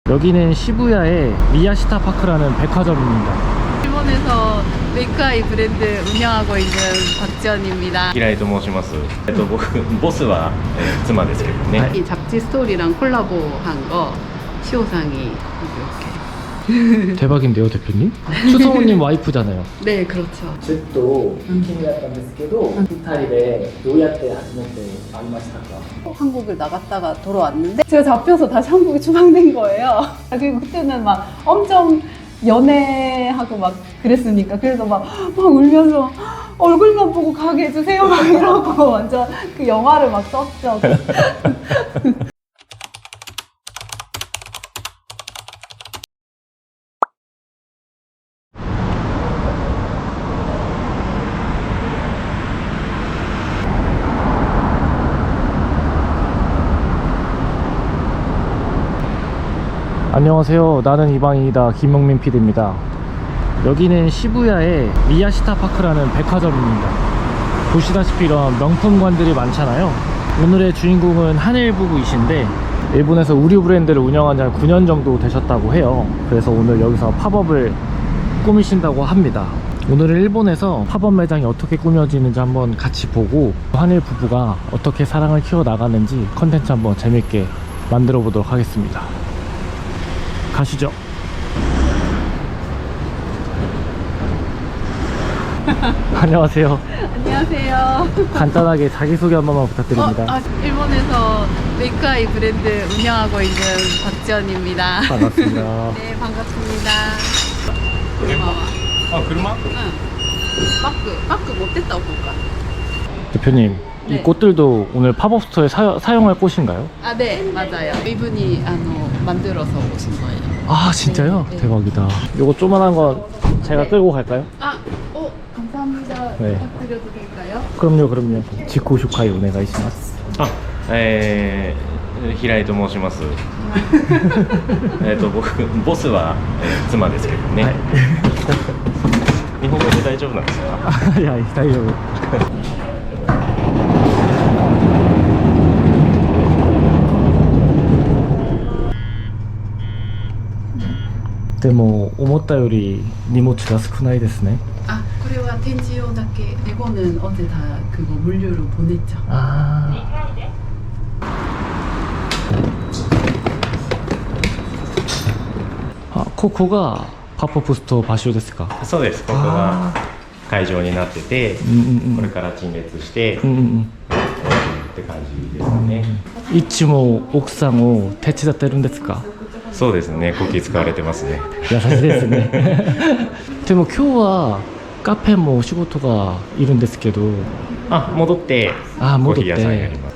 여기는 시부야의 미야시타 파크라는 백화점입니다. 일본에서 메이크아이 브랜드 운영하고 있는 박지연입니다. 平井と申します。僕ボスは、妻ですけどね。 이 잡지 스토리랑 콜라보한 거 시호상이 이렇게. 대박인데요, 대표님? 추성훈님 와이프잖아요. 네, 그렇죠. ちょっと緊張だったんですけど、2人でどうやって初めて会いましたか? 한국을 나갔다가 돌아왔는데 제가 잡혀서 다시 한국에 추방된 거예요. 그리고 그때는 막 엄청 연애하고 막 그랬으니까 그래서 막 울면서 얼굴만 보고 가게 해주세요 막 이러고 완전 그 영화를 막 썼죠. 안녕하세요. 나는 이방인이다. 김용민 PD입니다. 여기는 시부야의 미야시타 파크라는 백화점입니다. 보시다시피 이런 명품관들이 많잖아요. 오늘의 주인공은 한일부부이신데 일본에서 의류 브랜드를 운영한 지 한 9년 정도 되셨다고 해요. 그래서 오늘 여기서 팝업을 꾸미신다고 합니다. 오늘은 일본에서 팝업 매장이 어떻게 꾸며지는지 한번 같이 보고 한일 부부가 어떻게 사랑을 키워나가는지 컨텐츠 한번 재밌게 만들어 보도록 하겠습니다. 가시죠. 안녕하세요. 안녕하세요. 간단하게 자기소개 한 번만 부탁드립니다. 일본에서 메이크아이 브랜드 운영하고 있는 박지연입니다. 반갑습니다. 네, 반갑습니다. 고마워. 아, 車? 응. 바크 못됐다고 볼까? 대표님, 네. 이 꽃들도 오늘 팝업 스토어에 사용할 꽃인가요? 아, 네, 맞아요. 이분이 만들어서 오신 거예요. 아, 진짜요? 네, 네. 대박이다. 요거 조만한 건 제가 네. 끌고 갈까요? 감사합니다. 네. 부탁드려도 될까요? 그럼요. 지코 슈카이 오네가이시마스. あ、平井と申します。僕ボスは、妻ですけどね。はい。日本語で大丈夫なんですか? いや、大丈夫。でも思ったより荷物が少ないですね. 아, これは展示用だけ. 이거는 어제 다 그거 물류로 보냈죠. 아. 아, ここがパポップスト場所ですか? そうです。ここが会場になってて、これから陳列してって感じですね。いつも奥さんを手伝ってるんですか? そうですね。こき使われてますね。優しいですね。でも今日はカフェもお仕事がいるんですけど。あ、戻ってコ戻ってーヒー屋さんやります。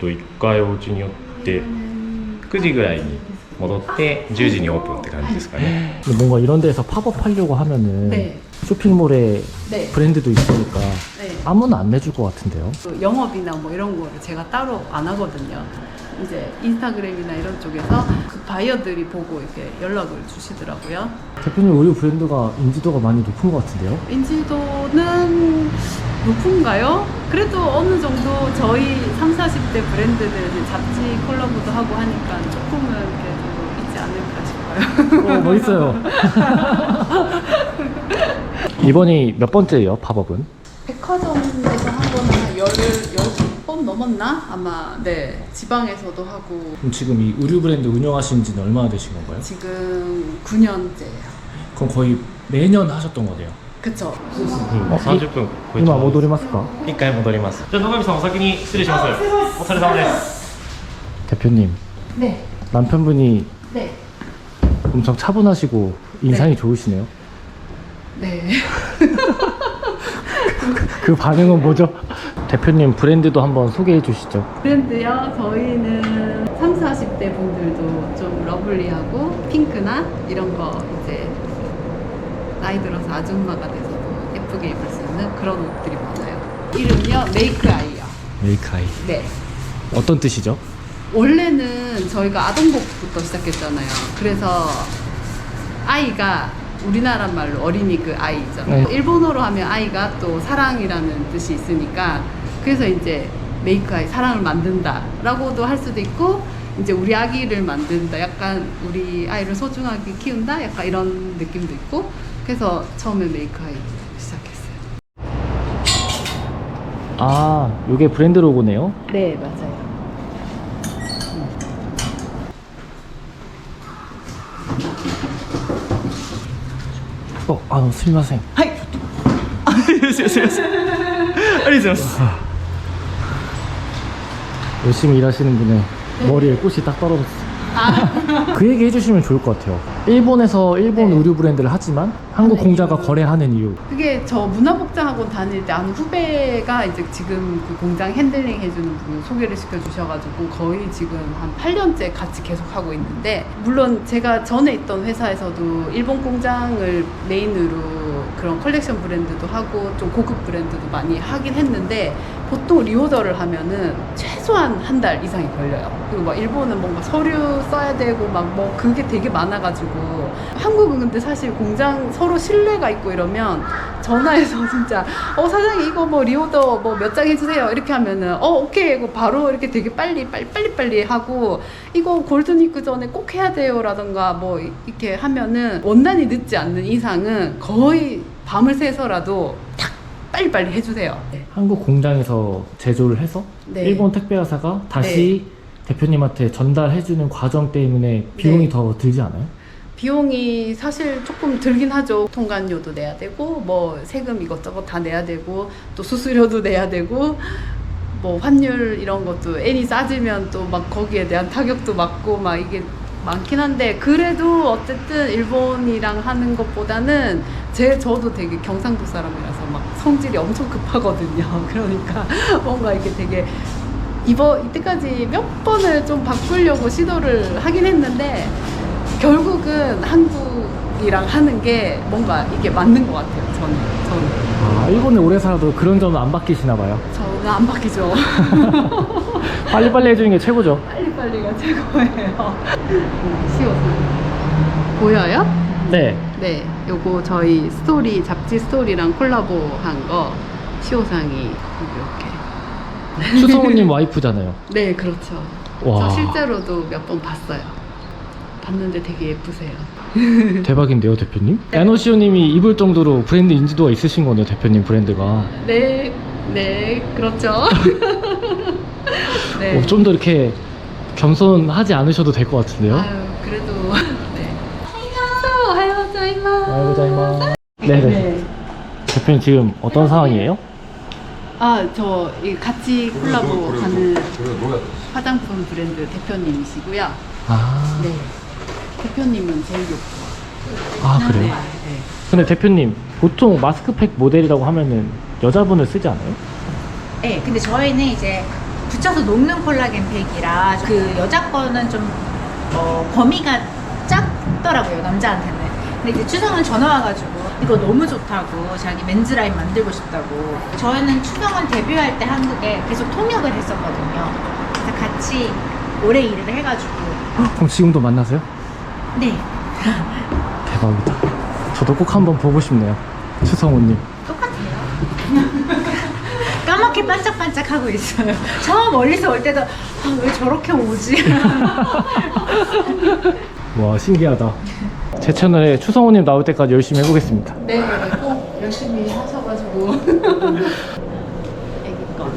一回お家に寄って9時ぐらいに戻って10時にオープンって感じですかね. 뭔가 이런 데에서 팝업 하려고 하면은 네. 쇼핑몰에 네. 브랜드도 있으니까 네. 아무나 안 내줄 것 같은데요. 영업이나 뭐 이런 거를 제가 따로 안 하거든요. 이제 인스타그램이나 이런 쪽에서 그 바이어들이 보고 이렇게 연락을 주시더라고요. 대표님 의류 브랜드가 인지도가 많이 높은 것 같은데요? 인지도는 높은가요? 그래도 어느 정도 저희 30, 40대 브랜드들 잡지 콜라보도 하고 하니까 조금은 그래도 있지 않을까 싶어요. 멋있어요. 이번이 몇 번째예요, 팝업은? 백화점에서 한 거는 한 10번 넘었나? 아마 네, 지방에서도 하고. 그럼 지금 이 의류 브랜드 운영하신 지는 얼마나 되신 건가요? 지금 9년째예요. 그럼 거의 매년 하셨던 거네요. 그쵸? 30分超えて今ます。戻りますか? 一回戻ります。じゃあ野上さんお先に失礼します。お疲れ様です。 대표님, 네. 남편분이 네. 엄청 차분하시고 인상이 좋으시네요. 네. 그 반응은 뭐죠? 대표님 브랜드도 한번 소개해 주시죠. 브랜드요? 저희는 30, 40대 분들도 좀 러블리하고 핑크나 이런 거 이제 나이 들어서 아줌마가 돼서도 예쁘게 입을 수 있는 그런 옷들이 많아요. 이름이요? 메이크아이요. 메이크아이. 네. 어떤 뜻이죠? 원래는 저희가 아동복부터 시작했잖아요. 그래서 아이가 우리나라 말로 어린이 그 아이죠. 네. 일본어로 하면 아이가 또 사랑이라는 뜻이 있으니까 그래서 이제 메이크아이 사랑을 만든다 라고도 할 수도 있고 이제 우리 아기를 만든다, 약간 우리 아이를 소중하게 키운다, 약간 이런 느낌도 있고, 그래서 처음에 메이크아이 시작했어요. 아, 요게 브랜드 로고네요. 네, 맞아요. 스미마셍. 하이. ありがとうございます。 열심히 일하시는 분의 머리에 꽃이 딱 떨어졌어요. 그 얘기 해주시면 좋을 것 같아요. 일본에서 일본 네. 의류 브랜드를 하지만 한국 하는 공자가 이유. 거래하는 이유. 그게 저 문화복장학원 다닐 때 아는 후배가 이제 지금 그 공장 핸들링 해주는 분을 소개를 시켜주셔가지고 거의 지금 한 8년째 같이 계속 하고 있는데, 물론 제가 전에 있던 회사에서도 일본 공장을 메인으로 그런 컬렉션 브랜드도 하고 좀 고급 브랜드도 많이 하긴 했는데, 보통 리오더를 하면은 최소한 한 달 이상이 걸려요. 그리고 막 일본은 뭔가 서류 써야 되고 막 뭐 그게 되게 많아가지고, 한국은 근데 사실 공장 서로 신뢰가 있고 이러면 전화해서 진짜 사장님 이거 뭐 리오더 뭐 몇 장 해주세요 이렇게 하면은 오케이 이거 바로 이렇게 되게 빨리 하고, 이거 골든위크 전에 꼭 해야 돼요 라던가 뭐 이렇게 하면은 원단이 늦지 않는 이상은 거의 밤을 새서라도 탁 빨리 해주세요. 네. 한국 공장에서 제조를 해서 네. 일본 택배회사가 다시 대표님한테 전달해주는 과정 때문에 비용이 네. 더 들지 않아요? 비용이 사실 조금 들긴 하죠. 통관료도 내야 되고 뭐 세금 이것저것 다 내야 되고 또 수수료도 내야 되고 뭐 환율 이런 것도 애니 싸지면 또 막 거기에 대한 타격도 맞고 막 이게 많긴 한데, 그래도 어쨌든 일본이랑 하는 것보다는 저도 되게 경상도 사람이라서 막 성질이 엄청 급하거든요. 그러니까 뭔가 이게 되게 이때까지 몇 번을 좀 바꾸려고 시도를 하긴 했는데 결국은 한국이랑 하는 게 뭔가 이게 맞는 것 같아요. 저는. 아, 일본에 오래 살아도 그런 점은 안 바뀌시나 봐요. 저는 안 바뀌죠. 빨리빨리 해주는 게 최고죠. 빨리빨리가 최고예요. 시옷 보여요? 네. 네, 요거 저희 스토리, 잡지 스토리랑 콜라보 한 거 시오상이 이렇게. 추성훈님 와이프잖아요. 네, 그렇죠. 와. 저 실제로도 몇 번 봤어요. 봤는데 되게 예쁘세요. 대박인데요, 대표님? 야노시오님이 입을 정도로 브랜드 인지도가 있으신 거네요, 대표님 브랜드가. 네, 그렇죠. 네. 좀 더 이렇게 겸손하지 않으셔도 될 것 같은데요? 아유, 그래도. 네. 오하요고자이마스. 아이고자이마. 네네. 대표님 지금 어떤 상황이에요? 저 같이 콜라보 하는 화장품 브랜드 대표님이시고요. 아, 네. 대표님은 제일 좋고. 아 그래요? 네. 근데 대표님 보통 마스크팩 모델이라고 하면은 여자분을 쓰지 않아요? 네, 근데 저희는 이제 붙여서 녹는 콜라겐 팩이라 그 여자 거는 좀 범위가 작더라고요, 남자한테는. 근데 이제 추성은 전화 와가지고 이거 너무 좋다고, 자기 맨즈 라인 만들고 싶다고. 저희는 추성은 데뷔할 때 한국에 계속 통역을 했었거든요. 그래서 같이 오래 일을 해가지고. 그럼 지금도 만나세요? 네, 대박이다. 저도 꼭 한번 보고 싶네요, 추성훈님. 똑같아요. 까맣게 반짝반짝하고 있어요. 저 멀리서 올 때도 왜 저렇게 오지? 와, 신기하다. 제 채널에 추성훈님 나올 때까지 열심히 해보겠습니다. 네, 꼭 열심히 하셔가지고. 애기 거.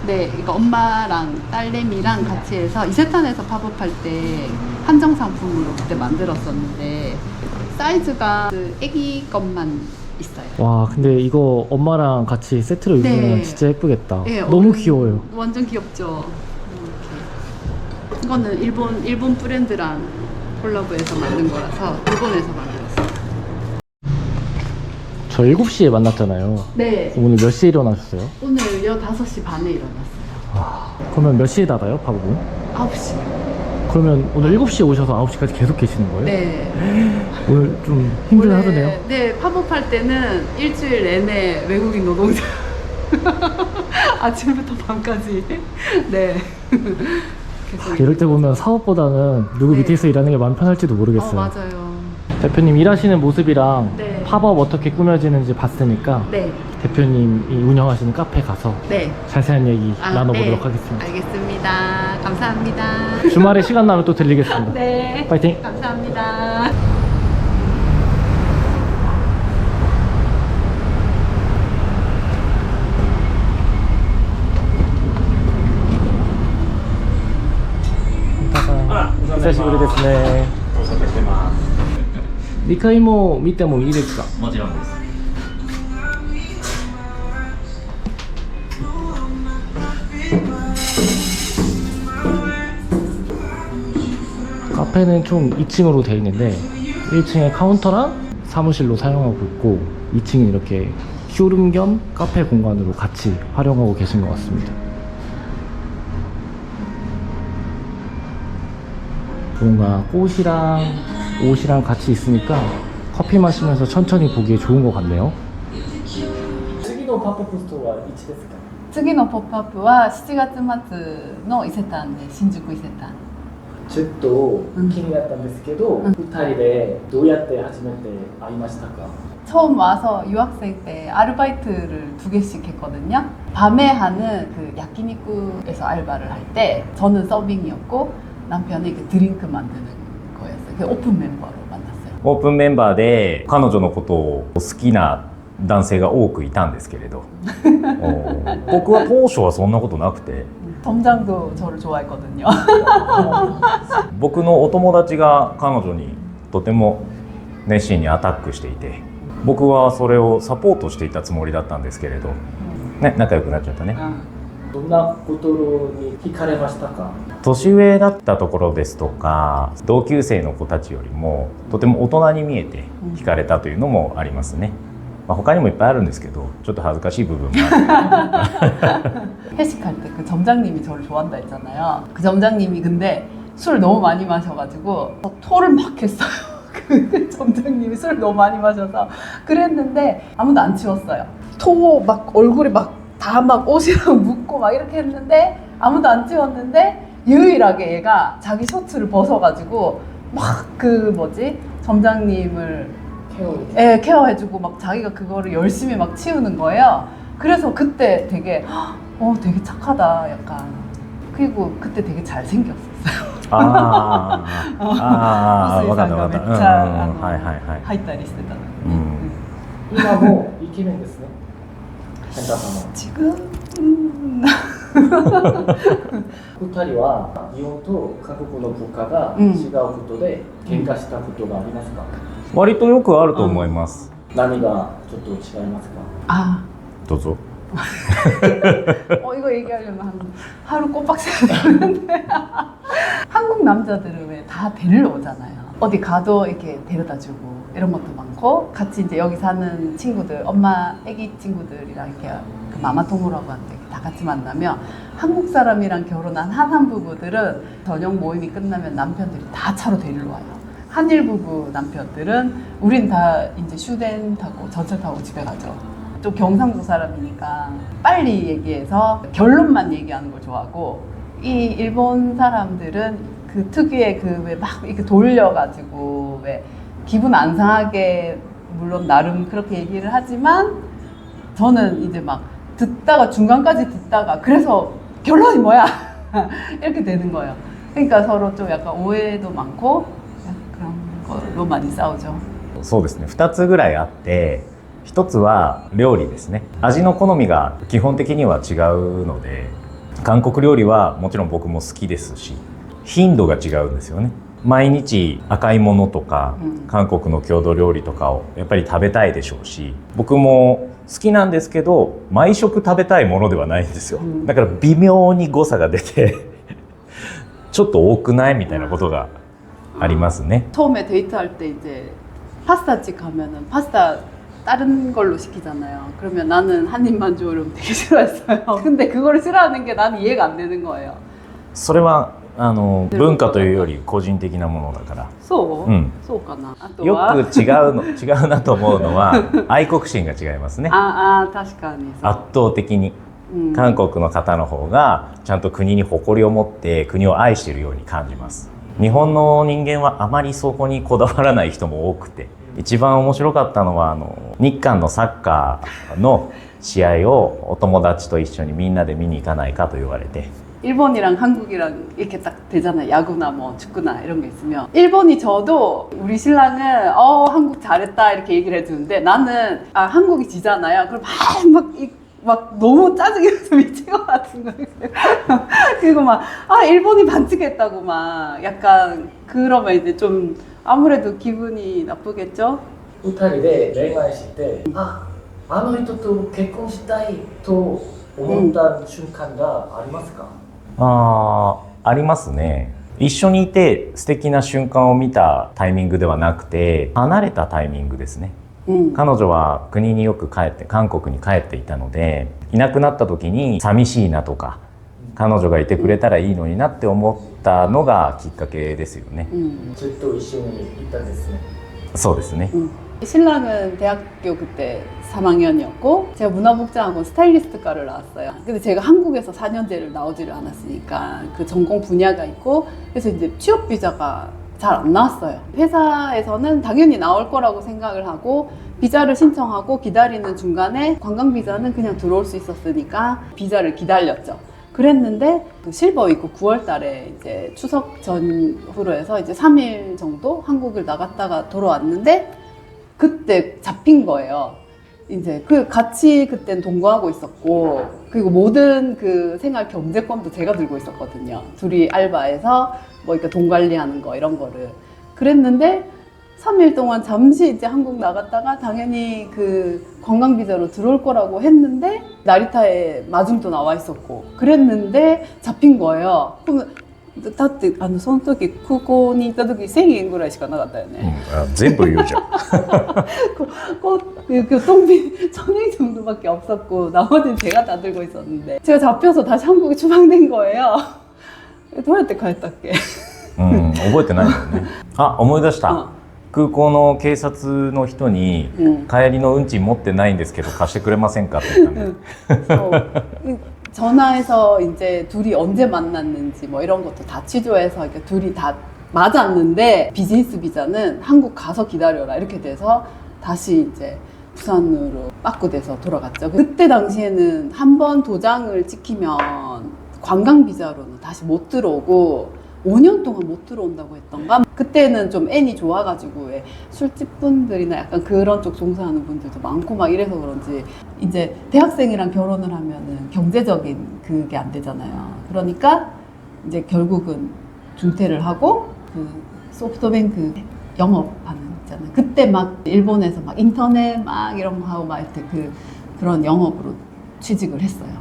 네, 이거 엄마랑 딸내미랑 같이 해서 이세탄에서 팝업할 때 한정 상품으로 그때 만들었었는데, 사이즈가 그 애기 것만 있어요. 와, 근데 이거 엄마랑 같이 세트로 입으면 네. 진짜 예쁘겠다. 네, 너무 귀여워요. 완전 귀엽죠. 이렇게. 이거는 일본 브랜드랑 콜라보해서 만든 거라서 일본에서 만들었어요. 저 7시에 만났잖아요. 네. 오늘 몇 시에 일어나셨어요? 오늘요 5시 반에 일어났어요. 그러면 몇 시에 닫아요, 팝업은? 9시. 그러면 오늘 7시에 오셔서 9시까지 계속 계시는 거예요? 네. 오늘 좀 힘든 원래, 하루네요. 네, 팝업할 때는 일주일 내내 외국인 노동자. 아침부터 밤까지. 네. 계속. 이럴 때 보면 사업보다는 누구 네. 밑에서 일하는 게 마음 편할지도 모르겠어요. 맞아요. 대표님 일하시는 모습이랑 네. 팝업 어떻게 꾸며지는지 봤으니까 네. 대표님이 운영하시는 카페 가서 네. 자세한 얘기 나눠보도록 네. 하겠습니다. 알겠습니다. 감사합니다. 주말에 시간 나면 또 들리겠습니다. 네. 파이팅! 감사합니다.久しぶりですね。2階も見てもいいですか？もちろんです。 카페는 총 2층으로 되어 있는데 1층에 카운터랑 사무실로 사용하고 있고 2층은 이렇게 쇼룸 겸 카페 공간으로 같이 활용하고 계신 것 같습니다. 뭔가 꽃이랑 옷이랑 같이 있으니까 커피 마시면서 천천히 보기에 좋은 것 같네요. 次のパップアップストアはいつですか？次のポップアップは7月末の伊勢丹で、新宿伊勢丹。ちょっと気になったんですけど、2人でどうやって初めて会いましたか？ 처음 와서 유학생 때 아르바이트를 2개씩 했거든요. 밤에 하는 그 야끼니쿠에서 알바를 할 때 저는 서빙이었고 남편이 그 드링크 만드는 거였어요. 그 오픈 멤버로 만났어요. オープンメンバーで彼女のことを好きな男性が多くいたんですけれど僕は当初はそんなことなくて 점장도 저를 좋아했거든요. 僕のお友達が彼女にとても熱心にアタックしていて僕はそれをサポートしていたつもりだったんですけれど、ね、仲良くなっちゃったね。どんなことに惹かれましたか？年上だったところですとか同級生の子たちよりもとても大人に見えて惹かれたというのもありますね。まあ、他にもいっぱいあるんですけどちょっと恥ずかしい部分もある。 회식할 때 그 점장님이 저를 좋아한다 했잖아요. 그 점장님이 근데 술 너무 많이 마셔가지고 토를 막 했어요. 그 점장님이 술 너무 많이 마셔서 그랬는데 아무도 안 치웠어요. 토 막 얼굴에 막 다 막 옷이랑 묻고 막 이렇게 했는데 아무도 안 치웠는데 유일하게 얘가 자기 셔츠를 벗어가지고 막 그 뭐지 점장님을 케어해주고 막 자기가 그거를 열심히 막 치우는 거예요. 그래서 그때 되게 되게 착하다 약간. 그리고 그때 되게 잘생겼었어요. ああ、分かった分かった。 めっちゃはいはいはい。入ったりしてたの。今もイケメンですね。健太さんも。 지금 2人は日本と韓国の文化が違うことで喧嘩したことがありますか？割とよくあると思います。何がちょっと違いますか？ 아 どうぞ。 이거 얘기하려면 하루 꼬박 새야 되는데 한국 남자들은 왜 다 데리러 오잖아요. 어디 가도 이렇게 데려다주고 이런 것도 많고 같이 이제 여기 사는 친구들 엄마 애기 친구들이랑 이렇게 그 마마토모라고 하는데 다 같이 만나면 한국 사람이랑 결혼한 한한 부부들은 저녁 모임이 끝나면 남편들이 다 차로 데리러 와요. 한일 부부 남편들은 우린 다 이제 슈덴 타고 전철 타고 집에 가죠. 또 경상도 사람이니까 빨리 얘기해서 결론만 얘기하는 걸 좋아하고 이 일본 사람들은 그 특유의 그 왜 막 이렇게 돌려가지고 왜 기분 안 상하게 물론 나름 그렇게 얘기를 하지만 저는 이제 막 듣다가 중간까지 듣다가 그래서 결론이 뭐야 이렇게 되는 거예요. 그러니까 서로 좀 약간 오해도 많고 그런 걸로 많이 싸우죠. そうですね。2つぐらいあって。一つは料理ですね。味の好みが基本的には違うので韓国料理はもちろん僕も好きですし頻度が違うんですよね。毎日赤いものとか韓国の郷土料理とかをやっぱり食べたいでしょうし僕も好きなんですけど毎食食べたいものではないんですよ。だから微妙に誤差が出てちょっと多くないみたいなことがありますね。 처음에 데이트할 때 이제 파스타집 가면은 파스타 다른 걸로 시키잖아요. 그러면 나는 한 입만 줘 이러면 되게 싫어했어요. 근데 그거를 싫어하는 게 나는 이해가 안 되는 거예요. それは文化というより個人的なものだから。 소? そうかな。あとはよく違うなと思うのは愛国心が違いますね。 確かにそう。 圧倒的に韓国の方の方がちゃんと国に誇りを持って国を愛しているように感じます。日本の人間はあまりそこにこだわらない人も多くて一番面白かったのは日韓のサッカーの試合をお友達と一緒にみんなで見に行かないかと言われて 일본이랑 한국이랑 이렇게 딱 되잖아요. 야구나 뭐 축구나 이런 게 있으면 일본이 져도 우리 신랑은 한국 잘했다 이렇게 얘기를 해주는데 나는 한국이 지잖아요. 그럼 막 너무 짜증이 나서 미친 것 같은 거예요. 그리고 막 일본이 반칙했다고 막 약간 그러면 이제 좀 아무래도 기분이 나쁘겠죠? 二人で恋愛してあの人と結婚したいと思った瞬間がありますか？ありますね。一緒にいて素敵な瞬間を見たタイミングではなくて離れたタイミングですね。彼女は国によく帰って韓国に帰っていたのでいなくなった時に寂しいなとか彼女がいてくれたらいいのになって思ったのがきっかけですよね。ずっと一緒に行ったんですね。そうですね。 신랑은 대학교 그때 3학년이었고 제가 문화복장하고 스타일리스트과를 나왔어요. 근데 제가 한국에서 4년제를 나오지를 않았으니까 그 전공 분야가 있고 그래서 이제 취업 비자가 잘 안 나왔어요. 회사에서는 당연히 나올 거라고 생각을 하고 비자를 신청하고 기다리는 중간에 관광 비자는 그냥 들어올 수 있었으니까 비자를 기다렸죠. 그랬는데 그 실버위크 9월 달에 이제 추석 전후로 해서 이제 3일 정도 한국을 나갔다가 돌아왔는데 그때 잡힌 거예요. 이제 그 같이 그땐 동거하고 있었고 그리고 모든 그 생활 경제권도 제가 들고 있었거든요. 둘이 알바해서 뭐 이렇게 돈 관리하는 거 이런 거를 그랬는데 3일 동안 잠시 이제 한국 나갔다가 당연히 그 관광 비자로 들어올 거라고 했는데 나리타에 마중도 나와 있었고 그랬는데 잡힌 거예요. 그러면 だってその時空港に行った時1000円ぐらいしかなかったよね。全部言うじゃん。 교통비 1000원 정도밖에 없었고 나머지는 제가 다 들고 있었는데 제가 잡혀서 다시 한국에 추방된 거예요. どうやって帰ったっけ? 覚えてないよね。思い出した。空港の警察の人に帰りの運賃持ってないんですけど貸してくれませんかって言ったね。 전화해서 이제 둘이 언제 만났는지 뭐 이런 것도 다 취조해서 이렇게 둘이 다 맞았는데 비즈니스 비자는 한국 가서 기다려라 이렇게 돼서 다시 이제 부산으로 빠꾸돼서 돌아갔죠. 그때 당시에는 한 번 도장을 찍히면 관광 비자로는 다시 못 들어오고 5년 동안 못 들어온다고 했던가? 그때는 좀 N이 좋아가지고 왜 술집 분들이나 약간 그런 쪽 종사하는 분들도 많고 막 이래서 그런지 이제 대학생이랑 결혼을 하면은 경제적인 그게 안 되잖아요. 그러니까 이제 결국은 중퇴를 하고 그 소프트뱅크 영업하는 있잖아요. 그때 막 일본에서 막 인터넷 막 이런 거 하고 막 이렇게 그런 영업으로 취직을 했어요.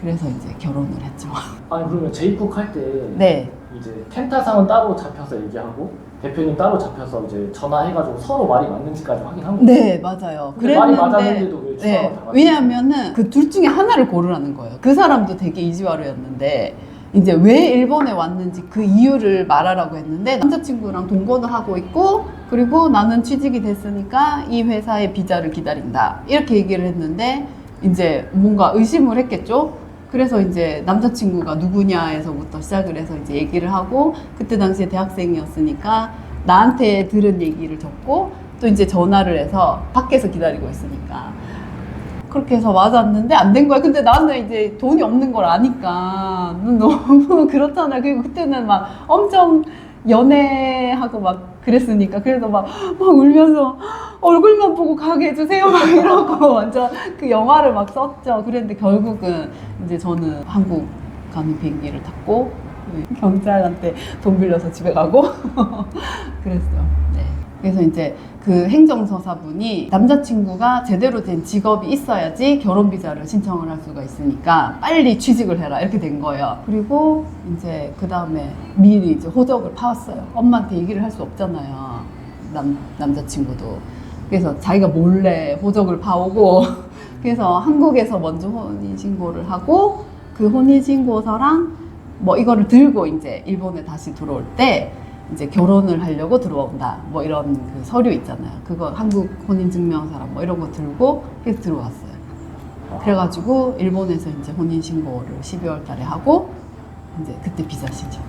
그래서 이제 결혼을 했죠. 아니 그러면 재입국할 때 네. 이제 펜타상은 따로 잡혀서 얘기하고 대표님 따로 잡혀서 이제 전화해가지고 서로 말이 맞는지까지 확인한 거예요? 네, 맞아요. 근데 말이 맞았는데도 왜 추방을 당하죠? 왜냐하면은 그 둘 중에 하나를 고르라는 거예요. 그 사람도 되게 이지와루였는데 이제 왜 일본에 왔는지 그 이유를 말하라고 했는데 남자친구랑 동거도 하고 있고 그리고 나는 취직이 됐으니까 이 회사의 비자를 기다린다 이렇게 얘기를 했는데 이제 뭔가 의심을 했겠죠. 그래서 이제 남자친구가 누구냐에서부터 시작을 해서 이제 얘기를 하고 그때 당시에 대학생이었으니까 나한테 들은 얘기를 적고 또 이제 전화를 해서 밖에서 기다리고 있으니까 그렇게 해서 맞았는데 안 된 거야. 근데 나는 이제 돈이 없는 걸 아니까 너무 그렇잖아. 그리고 그때는 막 엄청 연애하고 막 그랬으니까 그래서 막 울면서 얼굴만 보고 가게 해주세요 막 이러고 완전 그 영화를 막 썼죠. 그랬는데 결국은 이제 저는 한국 가는 비행기를 탔고 경찰한테 돈 빌려서 집에 가고 그랬어요. 네. 그래서 이제 그 행정서사분이 남자친구가 제대로 된 직업이 있어야지 결혼 비자를 신청을 할 수가 있으니까 빨리 취직을 해라 이렇게 된 거예요. 그리고 이제 그 다음에 미리 이제 호적을 파왔어요. 엄마한테 얘기를 할 수 없잖아요. 남자친구도. 그래서 자기가 몰래 호적을 파오고 그래서 한국에서 먼저 혼인신고를 하고 그 혼인신고서랑 뭐 이거를 들고 이제 일본에 다시 들어올 때 이제 결혼을 하려고 들어온다 뭐 이런 그 서류 있잖아요. 그거 한국 혼인증명서랑 뭐 이런 거 들고 그래서 들어왔어요. 그래가지고 일본에서 이제 혼인신고를 12월 달에 하고 이제 그때 비자 신청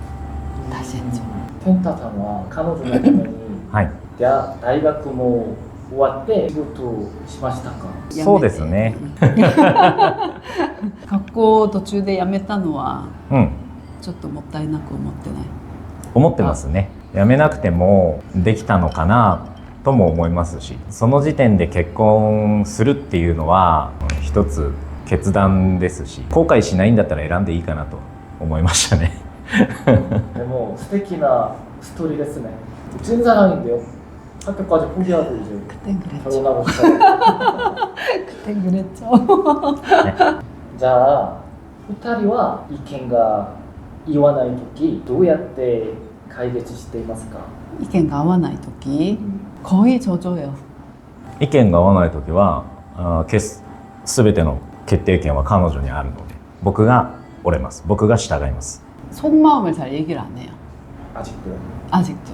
다시 했죠. 펜타상과 카노조가 당연히 はい。じゃあ大学も終わって仕事をしましたか？そうですね。学校途中で辞めたのはうん。ちょっともったいなく思ってない。思ってますね。辞めなくてもできたのかなとも思いますし、その時点で結婚するっていうのは一つ決断ですし、後悔しないんだったら選んでいいかなと思いましたね。でも素敵なストーリーですね. 찐사랑인데요. 학교까지 포기하고 이제 그땐 그랬죠. 결혼하고 싶어요. 그땐 그랬죠. 자, 2人は意見が合わないときどうやって解決していますか?意見が合わない時 거의 저조해요. 意見が合わない時は全ての決定権は彼女にあるので、僕が折れます。僕が従います。 속마음을 잘 얘기를 안 해요. 아직도요? 아직도.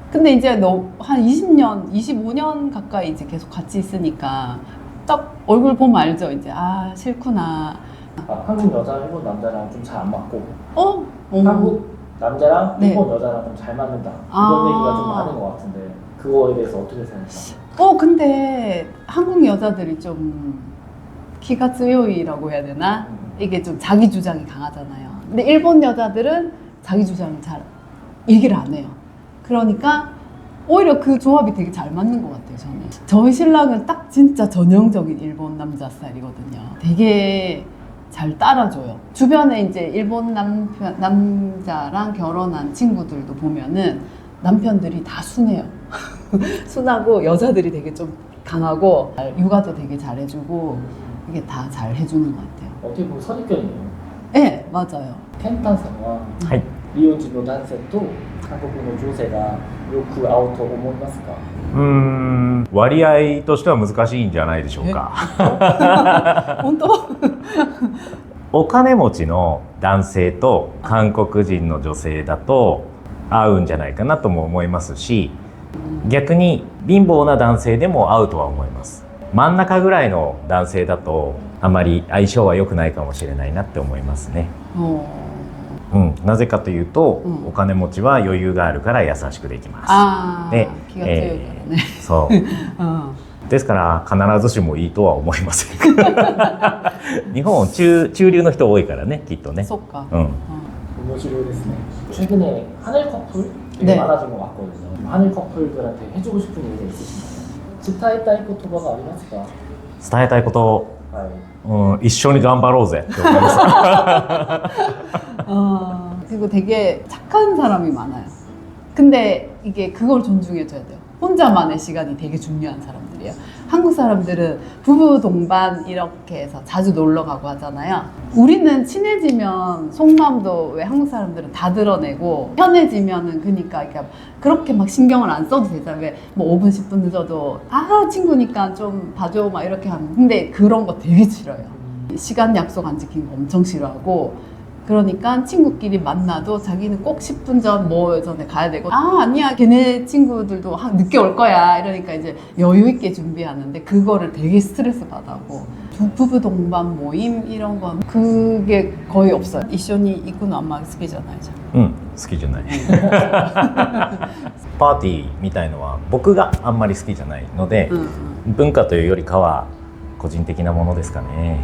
근데 이제 한 20년, 25년 가까이 이제 계속 같이 있으니까 딱 얼굴 보면 알죠. 이제 아 싫구나. 아, 한국 여자, 일본 남자랑 좀 잘 안 맞고 어? 한국 남자랑 네. 일본 여자랑 좀 잘 맞는다 이런 아. 얘기가 좀 많은 것 같은데 그거에 대해서 어떻게 생각하세요? 근데 한국 여자들이 좀 키가 쯔요이라고 해야 되나? 이게 좀 자기 주장이 강하잖아요. 근데 일본 여자들은 자기 주장을 잘 얘기를 안 해요. 그러니까 오히려 그 조합이 되게 잘 맞는 것 같아요, 저는. 저희 신랑은 딱 진짜 전형적인 일본 남자 스타일이거든요. 되게 잘 따라줘요. 주변에 이제 일본 남자랑 결혼한 친구들도 보면은 남편들이 다 순해요. 순하고 여자들이 되게 좀 강하고 육아도 되게 잘해주고 이게 다 잘 해주는 것 같아요. 어떻게 보면 선입견이에요. 네, 맞아요. 네. 日本人の男性と韓国の女性がよく会うと思いますか？割合としては難しいんじゃないでしょうか。 本当？お金持ちの男性と韓国人の女性だと合うんじゃないかなとも思いますし、逆に貧乏な男性でも合うとは思います。真ん中ぐらいの男性だとあまり相性は良くないかもしれないなって思いますね。なぜかというと、お金持ちは余裕があるから優しくできます。 아, 네. 기가 쯔요이 그러네. そうですから必ずしもいいとは思いません。日本中流の人多いからね、きっとね。 쏙가. 面白いですね. 최근에 하늘 커플 되게 네. 많아진 것 같거든요. 하늘 커플들한테 해주고 싶은 얘기가 있으신가요? 伝えたい言葉がありますか? 伝えたいこと、一緒に頑張ろうぜって思います。 그리고 되게 착한 사람이 많아요. 근데 이게 그걸 존중해줘야 돼요. 혼자만의 시간이 되게 중요한 사람들이에요. 한국 사람들은 부부 동반 이렇게 해서 자주 놀러 가고 하잖아요. 우리는 친해지면 속마음도 왜 한국 사람들은 다 드러내고 편해지면은 그러니까 그렇게 막 신경을 안 써도 되잖아요. 왜 뭐 5분 10분 늦어도 아 친구니까 좀 봐줘 막 이렇게 하면 근데 그런 거 되게 싫어요. 시간 약속 안 지키는 거 엄청 싫어하고 그러니까 친구끼리 만나도 자기는 꼭 10분 전 뭐 전에 가야 되고 아 아니야 걔네 친구들도 늦게 올 거야 이러니까 이제 여유 있게 준비하는데 그거를 되게 스트레스 받아하고 부부 동반 모임 이런 건 그게 거의 없어요. 이쇼니 이쿠노 안마 스키잖아요. 好きじゃない。パーティーみたいのは僕があんまり好きじゃないので、文化というよりかは個人的なものですかね。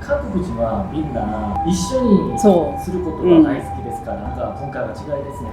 韓国人はみんな一緒にすることが大好きですからなんか文化が違いですね.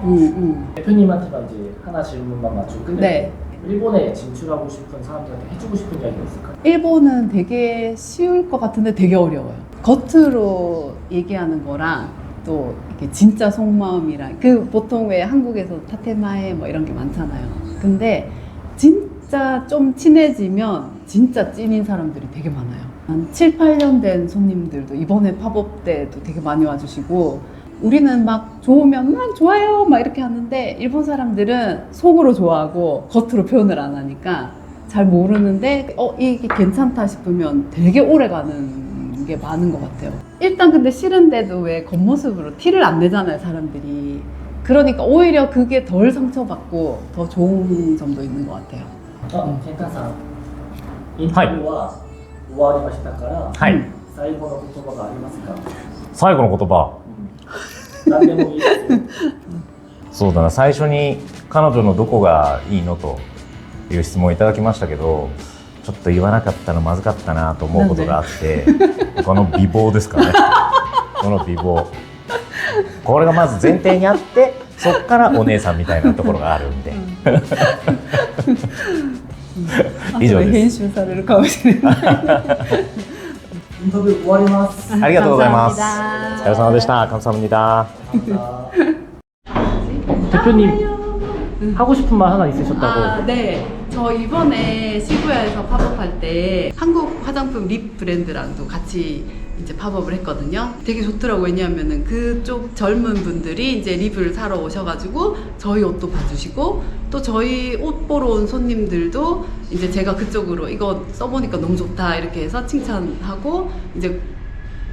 대표님한테만 이제 하나 질문만 맞추고 끝낼게요. 네. 일본에 진출하고 싶은 사람들한테 해주고 싶은 이야기가 있을까요? 일본은 되게 쉬울 것 같은데 되게 어려워요. 겉으로 얘기하는 거랑 또 이렇게 진짜 속마음이랑 그 보통 왜 한국에서 타테마에 뭐 이런 게 많잖아요. 근데 진짜 좀 친해지면 진짜 찐인 사람들이 되게 많아요. 한 7, 8년 된 손님들도 이번에 팝업 때도 되게 많이 와주시고 우리는 막 좋으면 막 좋아요 막 이렇게 하는데 일본 사람들은 속으로 좋아하고 겉으로 표현을 안 하니까 잘 모르는데 이게 괜찮다 싶으면 되게 오래 가는 게 많은 것 같아요. 일단 근데 싫은데도 왜 겉모습으로 티를 안 내잖아요 사람들이. 그러니까 오히려 그게 덜 상처받고 더 좋은 점도 있는 것 같아요. ケンタさん、インタビューは終わりましたから、はい。最後の言葉がありますか？最後の言葉。何でもいいですよ。そうだな、最初に彼女のどこがいいのという質問をいただきましたけど、ちょっと言わなかったのまずかったなと思うことがあって、この美貌ですかね。この美貌。これがまず前提にあって、そっからお姉さんみたいなところがあるんで。以上後で編です。集されるかもしれない。インタビュー終わります。ありがとうございます。お 감사합니다. 疲れ様でした。감사합니다. 대표님 하고 싶은 말 하나 있으셨다고. 아, 네. 저 이번에 시부야에서 팝업할 때 한국 화장품 립 브랜드랑도 같이 이제 팝업을 했거든요. 되게 좋더라고요. 왜냐하면은 그쪽 젊은 분들이 이제 립을 사러 오셔가지고 저희 옷도 봐주시고 또 저희 옷 보러 온 손님들도 이제 제가 그쪽으로 이거 써보니까 너무 좋다 이렇게 해서 칭찬하고 이제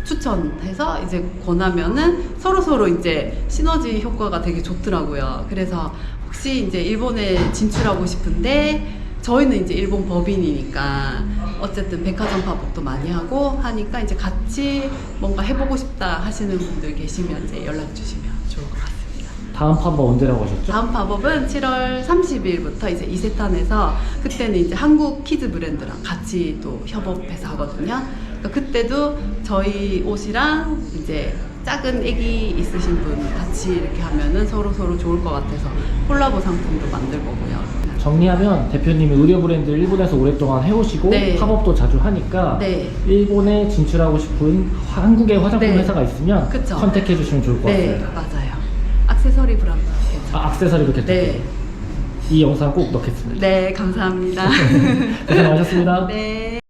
추천해서 이제 권하면은 서로 이제 시너지 효과가 되게 좋더라고요. 그래서 혹시 이제 일본에 진출하고 싶은데 저희는 이제 일본 법인이니까 어쨌든 백화점 팝업도 많이 하고 하니까 이제 같이 뭔가 해보고 싶다 하시는 분들 계시면 이제 연락 주시면 좋을 것 같습니다. 다음 팝업 언제라고 하셨죠? 다음 팝업은 7월 30일부터 이제 이세탄에서 그때는 이제 한국 키즈 브랜드랑 같이 또 협업해서 하거든요. 그러니까 그때도 저희 옷이랑 이제 작은 애기 있으신 분 같이 이렇게 하면은 서로 좋을 것 같아서 콜라보 상품도 만들 거고요. 정리하면 대표님이 의류 브랜드 일본에서 오랫동안 해오시고 네. 팝업도 자주 하니까 네. 일본에 진출하고 싶은 한국의 화장품 네. 회사가 있으면 그쵸. 컨택해 주시면 좋을 것 네, 같습니다. 맞아요. 액세서리 브랜드 괜찮아요. 아, 액세서리도 괜찮고 네. 이 영상 꼭 넣겠습니다. 네, 감사합니다. 고생 많으셨습니다. 네.